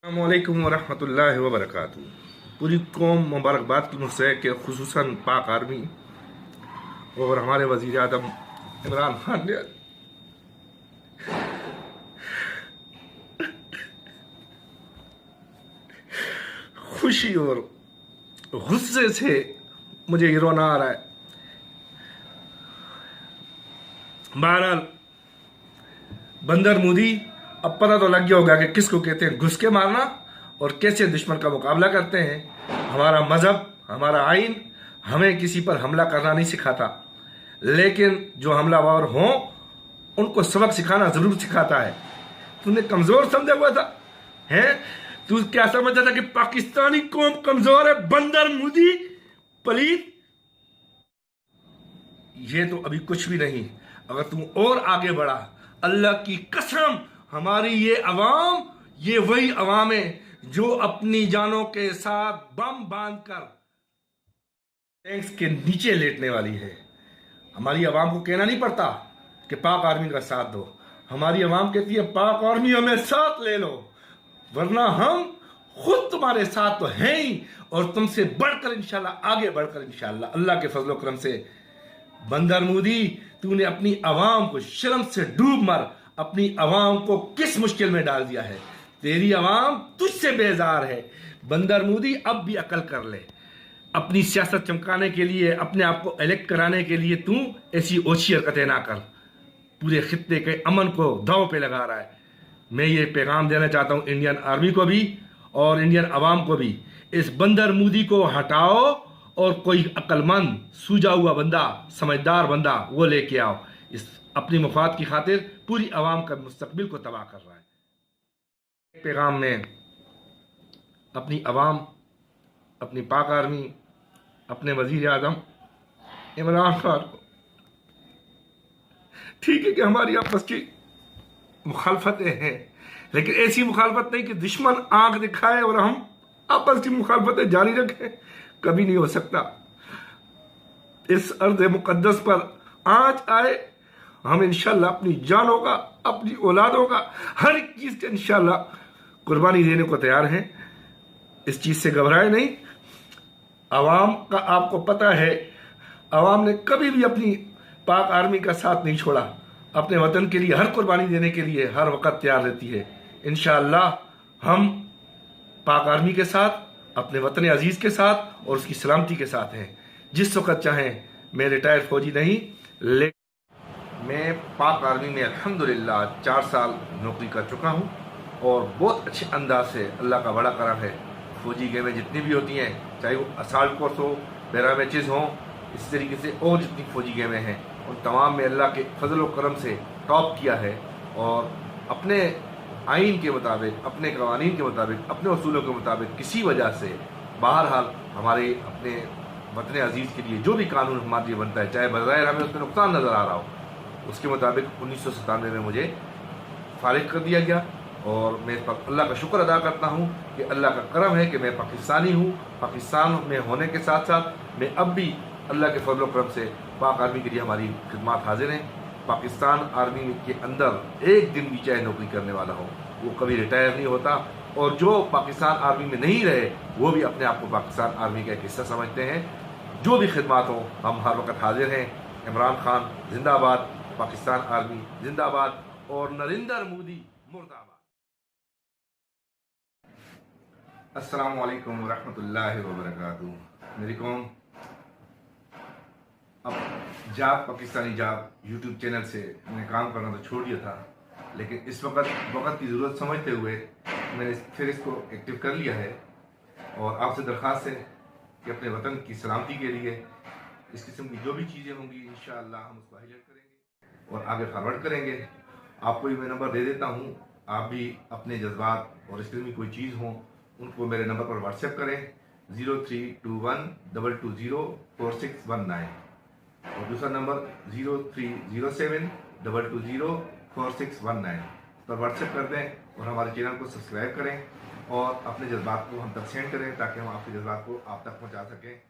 अस्सलामुअलैकुम वरहमतुल्लाहि वबरकातुहू। पूरी कौम मुबारकबाद की मुझसे कि खुसूसन पाक आर्मी और हमारे वज़ीर आज़म इमरान खान ने खुशी और गुस्से से मुझे ये रोना आ रहा है। बहरहाल बंदर मोदी अब पता तो लग गया होगा कि किसको कहते हैं घुस के मारना और कैसे दुश्मन का मुकाबला करते हैं। हमारा मजहब, हमारा आइन हमें किसी पर हमला करना नहीं सिखाता, लेकिन जो हमलावर हों उनको सबक सिखाना जरूर सिखाता है। तूने कमजोर समझा हुआ था, हैं? तू क्या समझता था कि पाकिस्तानी कौम कमजोर है? बंदर मोदी पलीत, ये तो अभी कुछ भी नहीं। अगर तुम और आगे बढ़ा, अल्लाह की कसम, हमारी ये अवाम, ये वही अवाम है जो अपनी जानों के साथ बम बांधकर टैंक्स के नीचे लेटने वाली है। हमारी अवाम को कहना नहीं पड़ता कि पाक आर्मी का साथ दो। हमारी अवाम कहती है पाक आर्मी हमें साथ ले लो, वरना हम खुद तुम्हारे साथ तो हैं ही, और तुमसे बढ़कर इंशाल्लाह, आगे बढ़कर इंशाल्लाह, अल्लाह के फजल करम से। बंदर मोदी, तूने अपनी अवाम को शर्म से डूब मर, अपनी अवाम को किस मुश्किल में डाल दिया है। तेरी अवाम तुझसे बेजार है। बंदर मोदी, अब भी अकल कर ले। अपनी सियासत चमकाने के लिए, अपने आप को इलेक्ट कराने के लिए तू ऐसी ओछी हरकतें ना कर। पूरे खित्ते के अमन को दांव पे लगा रहा है। मैं ये पैगाम देना चाहता हूं इंडियन आर्मी को भी और इंडियन अवाम को भी, इस बंदर मोदी को हटाओ और कोई अक्लमंद, सूझा हुआ बंदा, समझदार बंदा वो लेके आओ। इस अपनी मुफाद की खातिर पूरी अवाम का मुस्तकबिल को तबाह कर रहा है। पैगाम में अपनी अवाम, अपनी पाक आर्मी, अपने वजीर आजम इमरान खान को, ठीक है कि हमारी आपस की मुखालफतें हैं, लेकिन ऐसी मुखालफत नहीं कि दुश्मन आंख दिखाए और हम आपस की मुखालफतें जारी रखें। कभी नहीं हो सकता। इस अर्ज़ मुकद्दस पर आज आए हम इंशाल्लाह अपनी जानों का, अपनी औलादों का, हर एक चीज का इंशाल्लाह कुर्बानी देने को तैयार हैं। इस चीज से घबराए नहीं। अवाम का आपको पता है, अवाम ने कभी भी अपनी पाक आर्मी का साथ नहीं छोड़ा। अपने वतन के लिए हर कुर्बानी देने के लिए हर वक्त तैयार रहती है। इंशाअल्लाह हम पाक आर्मी के साथ, अपने वतन अजीज के साथ और उसकी सलामती के साथ हैं। जिस वक्त चाहें। मैं रिटायर्ड फौजी नहीं, लेकिन मैं पाक आर्मी में अल्हम्दुलिल्लाह 4 साल नौकरी कर चुका हूं और बहुत अच्छे अंदाज से, अल्लाह का बड़ा करम है, फौजी गेमें जितनी भी होती हैं, चाहे वो असाल्ट कोर्स हो, पैरा मैचेस हों, इस तरीके से और जितनी फौजी गेमें हैं, उन तमाम में अल्लाह के फजल व करम से टॉप किया है। और अपने आइन के मुताबिक, अपने कवानीन के मुताबिक, अपने उसूलों के मुताबिक किसी वजह से बहरहाल हमारे अपने वतन अजीज़ के लिए जो भी कानून हमारे लिए बनता है, चाहे बज़ाहिर हमें उसमें नुकसान नज़र आ रहा हो, उसके मुताबिक 1997 में मुझे फारिग कर दिया गया। और मैं अल्लाह का शुक्र अदा करता हूँ कि अल्लाह का करम है कि मैं पाकिस्तानी हूँ। पाकिस्तान में होने के साथ साथ मैं अब भी अल्लाह के फजल व करम से पाक आर्मी के लिए हमारी खिदमत हाजिर हैं। पाकिस्तान आर्मी के अंदर एक दिन भी चाहे नौकरी करने वाला हो, वो कभी रिटायर नहीं होता। और जो पाकिस्तान आर्मी में नहीं रहे, वो भी अपने आप को पाकिस्तान आर्मी का एक हिस्सा समझते हैं। जो भी खिदमत हो, हम हर वक्त हाजिर हैं। इमरान खान जिंदाबाद, पाकिस्तान आर्मी जिंदाबाद और नरेंद्र मोदी मुर्दाबाद। अस्सलामु अलैकुम वरहमतुल्लाहि वबरकातुहू। मेरी कौम, अब जाग पाकिस्तानी जाग यूट्यूब चैनल से मैंने काम करना तो छोड़ दिया था, लेकिन इस वक्त की ज़रूरत समझते हुए मैंने फिर इसको एक्टिव कर लिया है। और आपसे दरख्वास्त है कि अपने वतन की सलामती के लिए इस किस्म की जो भी चीज़ें होंगी इंशाअल्लाह हम उसको हाईलाइट करेंगे और आगे फॉरवर्ड करेंगे। आपको भी मैं नंबर दे देता हूँ। आप भी अपने जज्बात और इस किस्म की कोई चीज़ हो, उनको मेरे नंबर पर व्हाट्सएप करें 0321004619 और दूसरा नंबर 030722044619 पर व्हाट्सएप कर दें और हमारे चैनल को सब्सक्राइब करें और अपने जज्बात को हम तक सेंड करें ताकि हम आपके जज्बात को आप तक पहुंचा सकें।